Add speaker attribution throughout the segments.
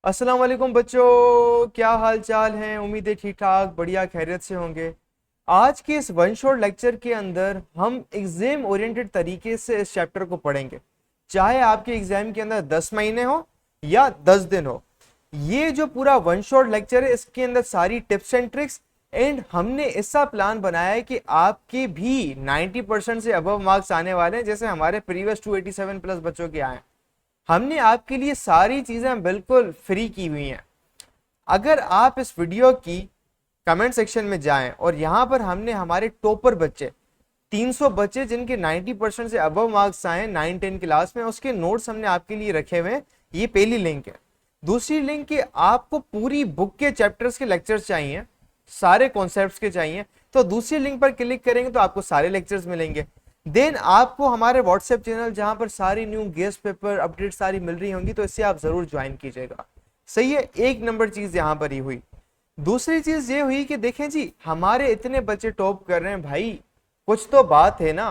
Speaker 1: अस्सलाम वालेकुम बच्चों, क्या हाल चाल हैं। उम्मीद है ठीक ठाक बढ़िया खैरियत से होंगे। आज के इस वन शॉट लेक्चर के अंदर हम एग्जाम ओरिएंटेड तरीके से इस चैप्टर को पढ़ेंगे। चाहे आपके एग्जाम के अंदर 10 महीने हो या 10 दिन हो, ये जो पूरा वन शॉट लेक्चर है इसके अंदर सारी टिप्स एंड ट्रिक्स एंड हमने ऐसा प्लान बनाया है कि आपके भी 90% से अबव मार्क्स आने वाले हैं, जैसे हमारे प्रीवियस 287 प्लस बच्चों के आए। हमने आपके लिए सारी चीजें बिल्कुल फ्री की हुई हैं। अगर आप इस वीडियो की कमेंट सेक्शन में जाएं और यहां पर हमने हमारे टॉपर बच्चे 300 बच्चे जिनके 90% से अबव मार्क्स आए 9-10 क्लास में, उसके नोट्स हमने आपके लिए रखे हुए हैं। ये पहली लिंक है। दूसरी लिंक कि आपको पूरी बुक के चैप्टर्स के लेक्चर्स चाहिए, सारे कॉन्सेप्ट्स के चाहिए, तो दूसरी लिंक पर क्लिक करेंगे तो आपको सारे लेक्चर्स मिलेंगे। देन आपको हमारे व्हाट्सएप चैनल जहां पर सारी न्यू गेस्ट पेपर अपडेट सारी मिल रही होंगी, तो इससे आप जरूर ज्वाइन कीजिएगा। सही है, एक नंबर चीज यहां पर ही हुई। दूसरी चीज ये हुई कि देखें जी, हमारे इतने बच्चे टॉप कर रहे हैं भाई, कुछ तो बात है ना।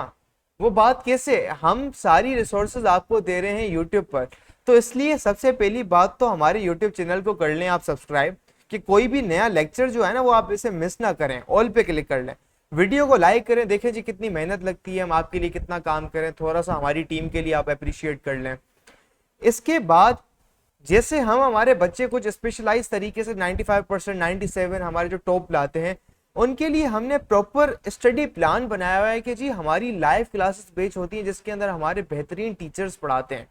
Speaker 1: वो बात कैसे, हम सारी रिसोर्सेज आपको दे रहे हैं यूट्यूब पर, तो इसलिए सबसे पहली बात तो हमारे यूट्यूब चैनल को कर लें आप सब्सक्राइब, कि कोई भी नया लेक्चर जो है ना वो आप इसे मिस ना करें। ऑल पे क्लिक कर लें, वीडियो को लाइक करें, देखें जी कितनी मेहनत लगती है, हम आपके लिए कितना काम करें, थोड़ा सा हमारी टीम के लिए आप अप्रिशिएट कर लें। इसके बाद जैसे हम हमारे बच्चे कुछ स्पेशलाइज तरीके से 95% 97 हमारे जो टॉप लाते हैं, उनके लिए हमने प्रॉपर स्टडी प्लान बनाया हुआ है कि जी हमारी लाइव क्लासेस बेच होती हैं जिसके अंदर हमारे बेहतरीन टीचर्स पढ़ाते हैं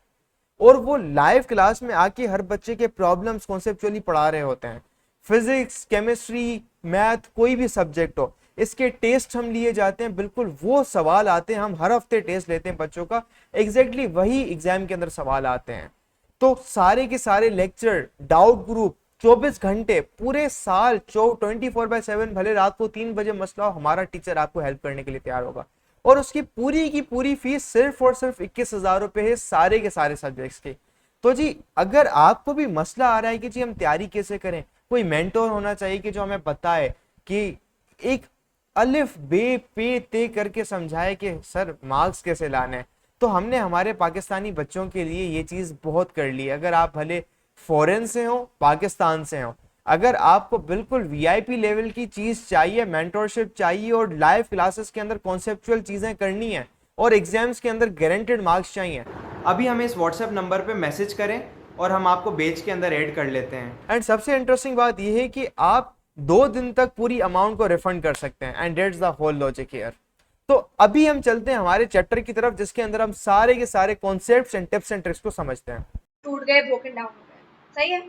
Speaker 1: और वो लाइव क्लास में आके हर बच्चे के प्रॉब्लम्स कॉन्सेप्चुअली पढ़ा रहे होते हैं। फिजिक्स, केमिस्ट्री, मैथ, कोई भी सब्जेक्ट हो, इसके टेस्ट हम लिए जाते हैं, बिल्कुल वो सवाल आते हैं। हम हर हफ्ते टेस्ट लेते हैं बच्चों का, एग्जैक्टली वही एग्जाम के अंदर सवाल आते हैं। तो सारे के सारे लेक्चर, डाउट ग्रुप, 24 घंटे पूरे साल 24/7, भले रात को 3 बजे मसला हो, हमारा टीचर आपको हेल्प करने के लिए तैयार होगा। और उसकी पूरी की पूरी फीस सिर्फ और सिर्फ 21,000 रुपए है, सारे के सारे सब्जेक्ट्स की। तो जी अगर आपको भी मसला आ रहा है कि जी हम तैयारी कैसे करें, कोई मेंटोर होना चाहिए कि जो हमें बताए कि एक अलिफ बे पे ते करके समझाए कि सर मार्क्स कैसे लाने हैं, तो हमने हमारे पाकिस्तानी बच्चों के लिए ये चीज बहुत कर ली। अगर आप भले फॉरेन से हो, पाकिस्तान से हो, अगर आपको बिल्कुल वीआईपी लेवल की चीज चाहिए, मेंटोरशिप चाहिए और लाइव क्लासेस के अंदर कॉन्सेप्चुअल चीजें करनी है और एग्जाम्स के अंदर गारंटेड मार्क्स चाहिए, अभी हमें इस व्हाट्सएप नंबर पे मैसेज करें और हम आपको बेच के अंदर ऐड कर लेते हैं। एंड सबसे इंटरेस्टिंग बात यह है कि आप 2 दिन तक पूरी अमाउंट को रिफंड कर सकते हैं। And that's the whole logic here. तो अभी हम चलते हैं हमारे चैप्टर की तरफ जिसके अंदर हम सारे के सारे concepts and tips and tricks को समझते हैं।
Speaker 2: टूट गए, ब्रोकन डाउन हो गए। सही है।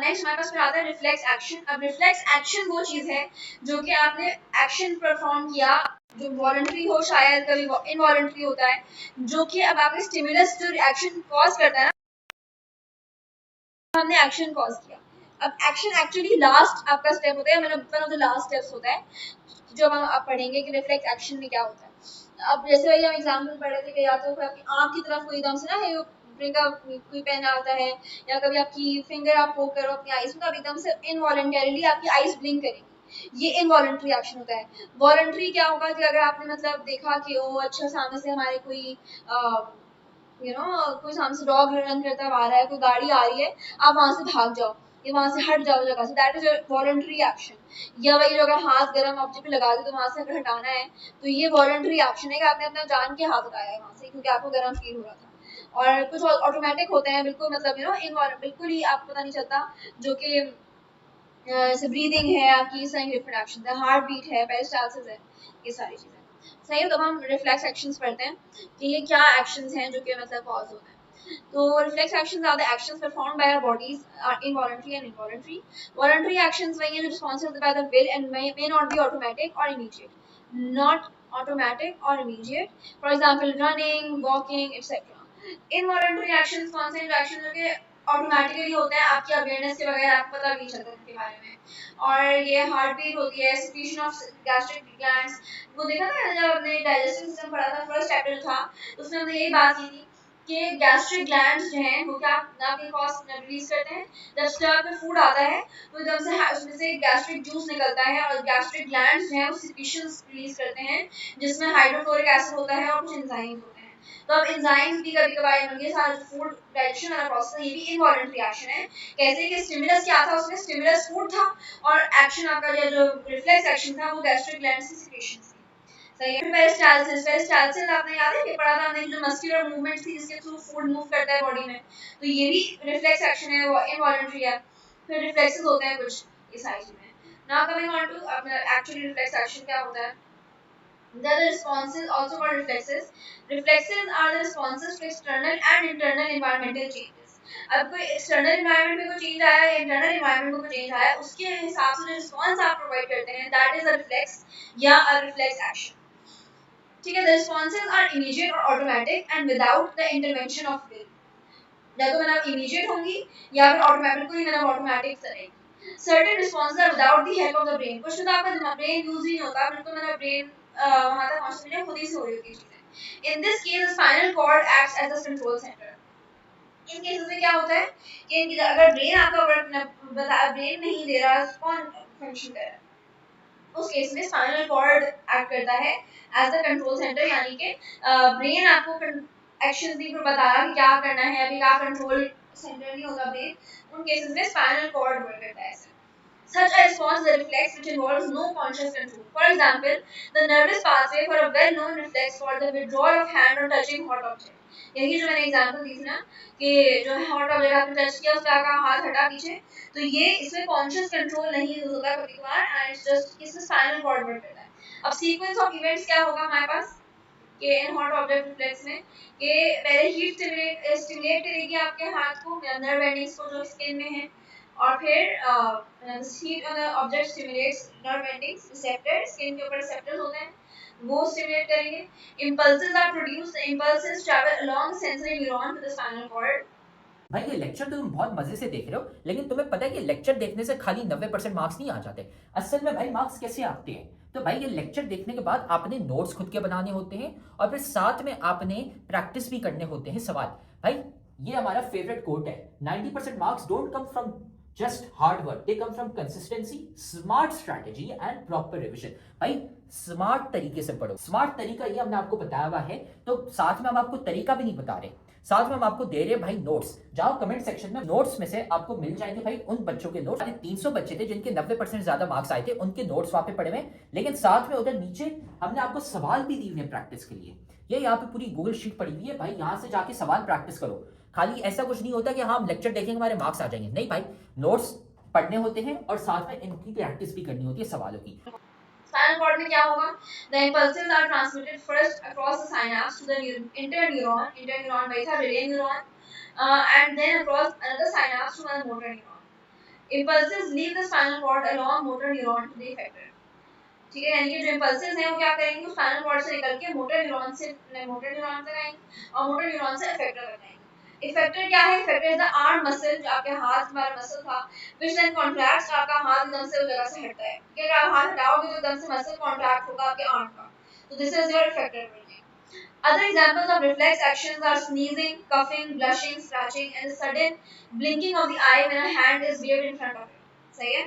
Speaker 2: नेक्स्ट हमारे पास फिर आता है रिफ्लेक्स एक्शन। अब रिफ्लेक्स एक्शन वो चीज है जो कि आपने एक्शन परफॉर्म किया, जो वॉलंटरी हो, शायद कभी इनवॉलंटरी होता है, जो कि अब आपके स्टिमुलस जो एक्शन कॉज करता है ना, हमने एक्शन कॉज किया। अब एक्शन एक्चुअली लास्ट आपका स्टेप होता है, मतलब one of the last steps होता है जो हम आप पढ़ेंगे कि रिफ्लेक्स एक्शन में क्या होता है। अब जैसे वही हम एग्जाम्पल पढ़ रहे थे कि या तो आपकी आंख की तरफ कोई एकदम से ना का कोई पेन आता है, या कभी आपकी फिंगर आप पोक करो अपनी आईज में, तो आप एकदम से इनवॉलंटरीली आपकी आईज ब्लिंक करेंगी। ये इनवॉलंटरी एक्शन होता है। वॉलंटरी क्या होगा कि अगर आपने मतलब देखा कि ओ अच्छा सामने से हमारे कोई कोई सामने से डॉग रन करता आ रहा है, कोई गाड़ी आ रही है, आप वहां से भाग जाओ या वहां से हट जाओ जगह से, दैट इज वॉलंटरी एक्शन। या वही जो अगर हाथ गर्म ऑब्जेक्ट पे लगा दे तो वहां से अगर हटाना है, तो ये वॉलंटरी एक्शन है कि आपने अपना जान के हाथ हटाया है वहां से क्योंकि आपको गर्म फील हो रहा था। और कुछ ऑटोमेटिक होते हैं, बिल्कुल मतलब बिल्कुल ही आपको पता नहीं चलता, जो कि जैसे ब्रीदिंग है आपकी, साइन डिफरेंट एक्शन है, हार्ट बीट है, पेरिस्टाल्सिस है, ये सारी चीजें। सही है। तो हम रिफ्लेक्स एक्शंस पढ़ते हैं कि ये क्या एक्शंस हैं जो कि मतलब कॉज होते हैं। तो reflex actions are the actions performed by our bodies are involuntary and involuntary. Voluntary actions वही हैं जो responsible by the will and may not be automatic or immediate, not automatic or immediate, for example running, walking, etc. Involuntary actions कौन से action जो कि automatically होता है, आपकी अवेयरनेस के बगैर आपको पता भी नहीं चलता इसके बारे में। और ये हार्ट बीट होती है, सिक्रीशन ऑफ गैस्ट्रिक ग्लैंड्स। वो देखा था जब हमने डाइजेस्टिव सिस्टम पढ़ा था, फर्स्ट चैप्टर था, उसमें हमने यही बात की थी कि गैस्ट्रिक ग्लैंड्स जो हैं वो क्या आपके कॉस्ट रिलीज करते हैं। जब स्टमक में फूड आता है तो एकदम से उसमें से गैस्ट्रिक जूस निकलता है और गैस्ट्रिक ग्लैंड्स जो हैं वो सिक्रीशंस रिलीज करते हैं, जिसमें हाइड्रोक्लोरिक एसिड होता है और कुछ एंजाइम्स होते हैं। तो अब एंजाइम्स भी कभी कभार ये सारा फूड डाइजेशन वाला प्रोसेस है, ये भी इनवॉलंटरी एक्शन है। कैसे कि स्टिमुलस क्या था उसमें, स्टिमुलस फूड था और एक्शन आपका जो रिफ्लेक्स एक्शन था वो गैस्ट्रिक ग्लैंड से सिक्रीशन थी। सही है। पेरिस्टाल्सिस, पेरिस्टाल्सिस आपने याद है ये पढ़ा था हमने, जो मस्कुलर मूवमेंट थी जिसके थ्रू फूड मूव करता है बॉडी में, तो ये भी रिफ्लेक्स एक्शन है, वो इनवॉलंटरी है। फिर रिफ्लेक्सेस होते हैं कुछ, ये सारी चीजें। नाउ कमिंग ऑन टू अपना एक्चुअली रिफ्लेक्स एक्शन क्या होता है। They are the responses, also called reflexes. Reflexes are the responses to external and internal environmental changes. अब कोई external environment में कोई change आया या internal environment में कोई change आया, उसके हिसाब से जो response आप provide करते हैं, that is a reflex या a reflex action. ठीक है, the responses are immediate or automatic and without the intervention of will. या तो मतलब immediate होंगी या फिर automatic, कोई मतलब automatic रहेगी। Certain responses are without the help of the brain. कुछ तो आपका दिमाग brain use ही नहीं होता, बिल्कुल मतलब brain वहाँ तक पहुँचने में खुद ही से हो रही होती है चीजें। In this case, the spinal cord acts as a control center. In cases में क्या होता है कि अगर ब्रेन आपका वर्क ब्रेन नहीं दे रहा, कौन फंक्शन कर रहा है, उस केस में स्पाइनल कॉर्ड एक्ट करता है एज द कंट्रोल सेंटर, यानी कि ब्रेन आपको एक्शन भी बता रहा कि क्या करना है, अभी क्या कंट्रोल सेंटर नहीं होता ब्रेन, उन केसेस में स्पाइनल कॉर्ड वर्क करता है। Such a response is a reflex which involves no conscious control. For example, the nervous pathway for a well-known reflex for the withdrawal of hand on touching hot object. यही जो मैंने example दी थी ना कि जो hot object आपने touch किया उसका का हाथ हटा पीछे, तो ये इसमें कॉन्शियस कंट्रोल नहीं होगा कभी कभार, एंड इट्स जस्ट इसमें स्पाइनल कॉर्ड वर्क करता है। अब सीक्वेंस ऑफ इवेंट्स क्या होगा हमारे पास कि इन हॉट ऑब्जेक्ट रिफ्लेक्स में कि पहले हीट स्टिमुलेट करेगी आपके हाथ को, नर्व एंडिंग्स को जो स्किन में है, और फिर heat on the object stimulates nerve endings, receptor skin के ऊपर रिसेप्टर्स होते हैं वो स्टिमुलेट करेंगे। Impulses are produced, impulses travel along sensory neuron to the spinal cord.
Speaker 3: भाई ये लेक्चर तो तुम बहुत मजे से देख रहे हो, लेकिन तुम्हें पता है कि लेक्चर देखने से खाली 90% मार्क्स नहीं आ जाते। असल में भाई मार्क्स कैसे आते हैं, तो भाई ये लेक्चर देखने के बाद आपने नोट्स खुद के बनाने होते हैं और फिर साथ में आपने प्रैक्टिस भी करने होते हैं सवाल। भाई ये हमारा फेवरेट कोट है, 90% marks don't come from just hard work, they come from consistency, smart strategy and proper revision. भाई स्मार्ट तरीके से पढ़ो, स्मार्ट तरीका ये हमने आपको बताया हुआ है, तो साथ में हम आपको तरीका भी नहीं बता रहे, साथ में हम आपको दे रहे हैं भाई नोट्स। जाओ कमेंट सेक्शन में, नोट्स में से आपको मिल जाएंगे भाई उन बच्चों के नोट्स, 300 बच्चे थे जिनके 90% ज्यादा मार्क्स आए थे, उनके नोट्स वहां पे पड़े हुए, लेकिन साथ में उधर नीचे हमने आपको सवाल भी दिए हुए प्रैक्टिस के लिए। ये यहाँ पे पूरी गूगल शीट पड़ी हुई है भाई, यहाँ से जाके सवाल प्रैक्टिस करो। खाली ऐसा कुछ नहीं होता कि हाँ हम लेक्चर देखेंगे हमारे मार्क्स आ जाएंगे, नहीं भाई, नोट्स पढ़ने होते हैं और साथ में इनकी प्रैक्टिस भी करनी होती है सवालों की।
Speaker 2: स्पाइनल कॉर्ड में क्या होगा, the impulses are transmitted first across the synapse to the interneuron वही था relay neuron, and then across another synapse to another motor neuron. Impulses leave the spinal cord along motor neuron to the effector. ठीक है, यानी कि जो impulses हैं वो क्या करेंगे, स्पाइनल कॉर्ड से निकल के मोटर न्यूरॉन तक आएंगे और मोटर न्यूरॉन से effector तक आएंगे। इफेक्टर क्या है, effector is the arm muscle, जो आपके हाथ वाला मसल था, व्हिच देन कॉन्ट्रैक्ट्स, आपका हाथ एकदम से उस जगह से हटता है, कि अगर आप हाथ हटाओगे तो एकदम से मसल कॉन्ट्रैक्ट होगा आपके आर्म का, तो this is your effector building. Other examples of reflex actions are sneezing, coughing, blushing, scratching, and the sudden blinking of the eye when a hand is waved in front of it. सही है,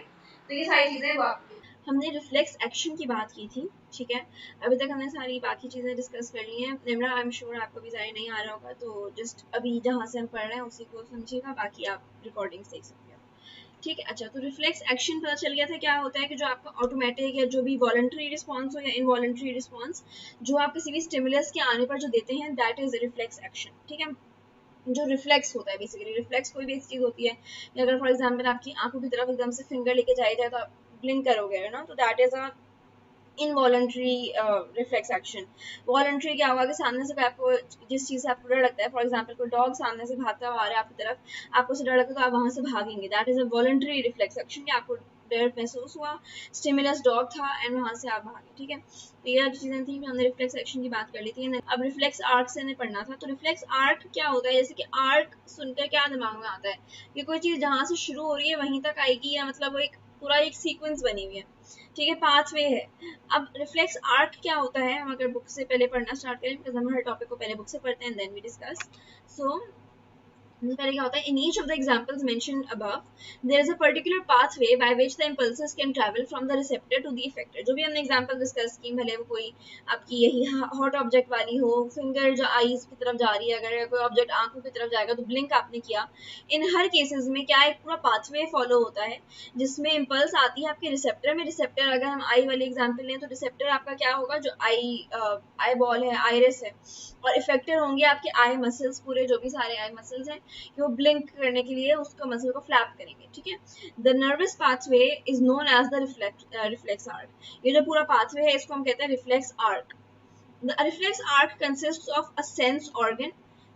Speaker 2: तो ये सारी चीजें वो आपकी हमने reflex action की बात की थी। ठीक है, अभी तक हमने सारी बाकी चीज़ें डिस्कस कर ली हैं। निम्रा, आई एम श्योर आपको भी ज़ाहिर नहीं आ रहा होगा, तो जस्ट अभी जहाँ से हम पढ़ रहे हैं उसी को समझिएगा, बाकी आप रिकॉर्डिंग्स देख सकते हो। ठीक है, अच्छा, तो रिफ्लेक्स एक्शन पता चल गया था क्या होता है, कि जो आपका ऑटोमेटिक या जो भी वॉलंटरी रिस्पॉन्स हो या इनवॉलंटरी रिस्पॉन्स जो आप किसी भी स्टिमुलस के आने पर जो देते हैं, दैट इज रिफ्लेक्स एक्शन। ठीक है, जो रिफ्लेक्स होता है, बेसिकली रिफ्लेक्स कोई भी ऐसी चीज़ होती है, अगर फॉर एग्जांपल आपकी आंखों की तरफ एकदम से फिंगर लेके जाया जाए तो आप ब्लिंक करोगे ना, तो that is a involuntary reflex action. Voluntary क्या होगा कि सामने से आपको जिस चीज़ से आपको डर लगता है, फॉर एग्जांपल कोई डॉग सामने से भागता हुआ आ रहा है आपकी तरफ, आपको उसे डर लगता है तो आप वहाँ से भागेंगे, that is a voluntary reflex action, कि आपको डर महसूस हुआ, स्टिमुलस डॉग था एंड वहाँ से आप भागे। ठीक है, तो ये जो चीज़ें थी हमने रिफ्लेक्स एक्शन की बात कर ली थी। अब रिफ्लेक्स आर्क से हमें पढ़ना था, तो रिफ्लेक्स आर्क क्या होता है, जैसे कि आर्क सुनकर क्या दिमाग में आता है कि कोई चीज़ जहाँ से शुरू हो रही है वहीं तक आएगी, या मतलब वो एक पूरा एक सीक्वेंस बनी हुई है। ठीक है, पाथवे है। अब रिफ्लेक्स आर्क क्या होता है, हम अगर बुक से पहले पढ़ना स्टार्ट करें, बिकॉज हम हर टॉपिक को पहले बुक से पढ़ते हैं, देन वी डिस्कस। सो सबसे पहले क्या होता है, in each of the examples mentioned above there is a particular pathway by which the impulses can travel from the receptor to the effector. जो भी हमने एग्जांपल डिस्कस की, भले वो कोई आपकी यही हॉट ऑब्जेक्ट वाली हो, फिंगर जो आईज की तरफ जा रही है, अगर कोई ऑब्जेक्ट आंखों की तरफ जाएगा तो ब्लिंक आपने किया, इन हर केसेस में क्या एक पूरा पाथवे फॉलो होता है जिसमें इंपल्स आती है आपके रिसेप्टर में। रिसेप्टर अगर हम आई वाली एग्जांपल लें तो रिसेप्टर आपका क्या होगा, जो आई बॉल है, आइरिस है, और इफेक्टर होंगे आपके आई मसल्स, पूरे जो भी सारे आई मसल्स हैं कि वो ब्लिंक करने के लिए उसको मसल को फ्लैप करेंगे, ठीक है। The nervous pathway is known as the reflex arc. ये जो पूरा पाथवे है इसको हम कहते हैं reflex arc. The reflex arc consist of a sense organ.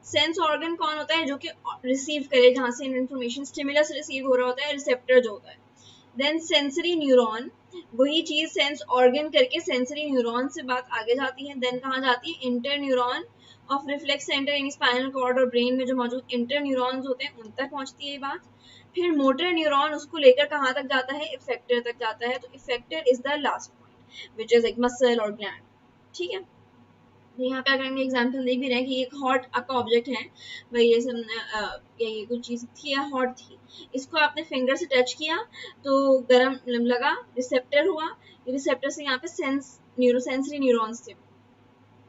Speaker 2: Sense organ कौन होता है, जो कि रिसीव करे, जहां से इंफॉर्मेशन स्टिमुलस रिसीव हो रहा होता है, रिसेप्टर जो होता है। देन सेंसरी न्यूरॉन, वही चीज सेंस ऑर्गन करके सेंसरी न्यूरॉन से बात आगे जाती है। देन कहाँ जाती है, inter neuron of reflex centre in spinal cord और ब्रेन में जो मौजूद इंटर न्यूरॉन्स होते हैं उन तक पहुंचती है ये बात। फिर मोटर न्यूरॉन उसको लेकर कहाँ तक जाता है, इफेक्टर तक जाता है। तो effector is the last point which is एक मसल और ग्लैंड, ठीक है। तो यहाँ पे अगर हम एग्जांपल देख भी रहे हैं कि एक हॉट आपका ऑब्जेक्ट है, भाई ये सब ये कुछ चीज थी या हॉट थी, इसको आपने फिंगर से टच किया तो गर्म लगा, रिसेप्टर हुआ, रिसेप्टर से यहाँ पे सेंसरी न्यूरॉन्स थे,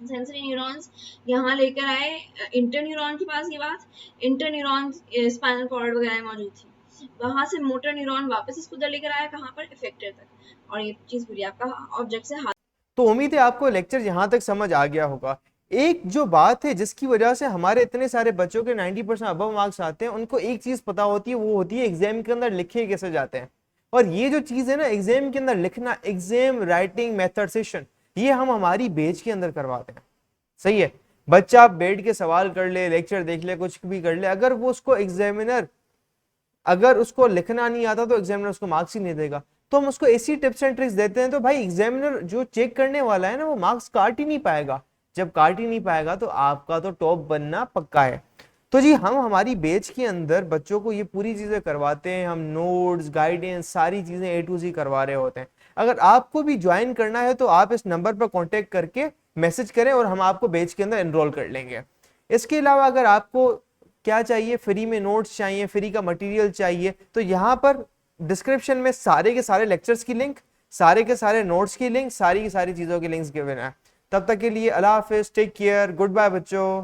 Speaker 2: सेंसरी न्यूरॉन्स यहाँ लेकर आए इंटर न्यूरॉन के पास, ये बात इंटर न्यूरॉन स्पाइनल कॉर्ड वगैरह में मौजूद थी, वहां से मोटर न्यूरॉन वापस इसको उधर लेकर आया कहाँ पर, इफेक्टर तक, और ये चीज पूरी आपका ऑब्जेक्ट से हाथ।
Speaker 1: तो उम्मीद है आपको लेक्चर यहाँ तक समझ आ गया होगा। एक जो बात है जिसकी वजह से हमारे इतने सारे बच्चों के 90% अबव मार्क्स आते हैं, उनको एक चीज पता होती है, वो होती है एग्जाम के अंदर लिखे कैसे जाते हैं। और ये जो चीज है ना, एग्जाम के अंदर लिखना, एग्जाम राइटिंग मेथड सेशन, ये हम हमारी बैच के अंदर करवाते हैं। सही है, बच्चा बैठ के सवाल कर ले, लेक्चर देख ले, कुछ भी कर ले, अगर वो उसको एग्जामिनर, अगर उसको लिखना नहीं आता तो एग्जामिनर उसको मार्क्स ही नहीं देगा। तो हम उसको ऐसी टिप्स एंड ट्रिक्स देते हैं, तो भाई एग्जामिनर जो चेक करने वाला है ना, वो मार्क्स काट ही नहीं पाएगा। जब काट ही नहीं पाएगा तो आपका तो टॉप बनना पक्का है। तो जी हम हमारी बैच के अंदर बच्चों को ये पूरी चीजें करवाते हैं, हम नोट्स, गाइडेंस, सारी चीजें A to Z करवा रहे होते हैं। अगर आपको भी ज्वाइन करना है तो आप इस नंबर पर कॉन्टेक्ट करके मैसेज करें और हम आपको बैच के अंदर एनरोल कर लेंगे। इसके अलावा अगर आपको क्या चाहिए, फ्री में नोट्स चाहिए, फ्री का मटेरियल चाहिए, तो यहाँ पर डिस्क्रिप्शन में सारे के सारे लेक्चर्स की लिंक, सारे के सारे नोट्स की लिंक, सारी की सारी चीजों की लिंक्स गिवन है। तब तक के लिए अल्लाह हाफिज, टेक केयर, गुड बाय बच्चों।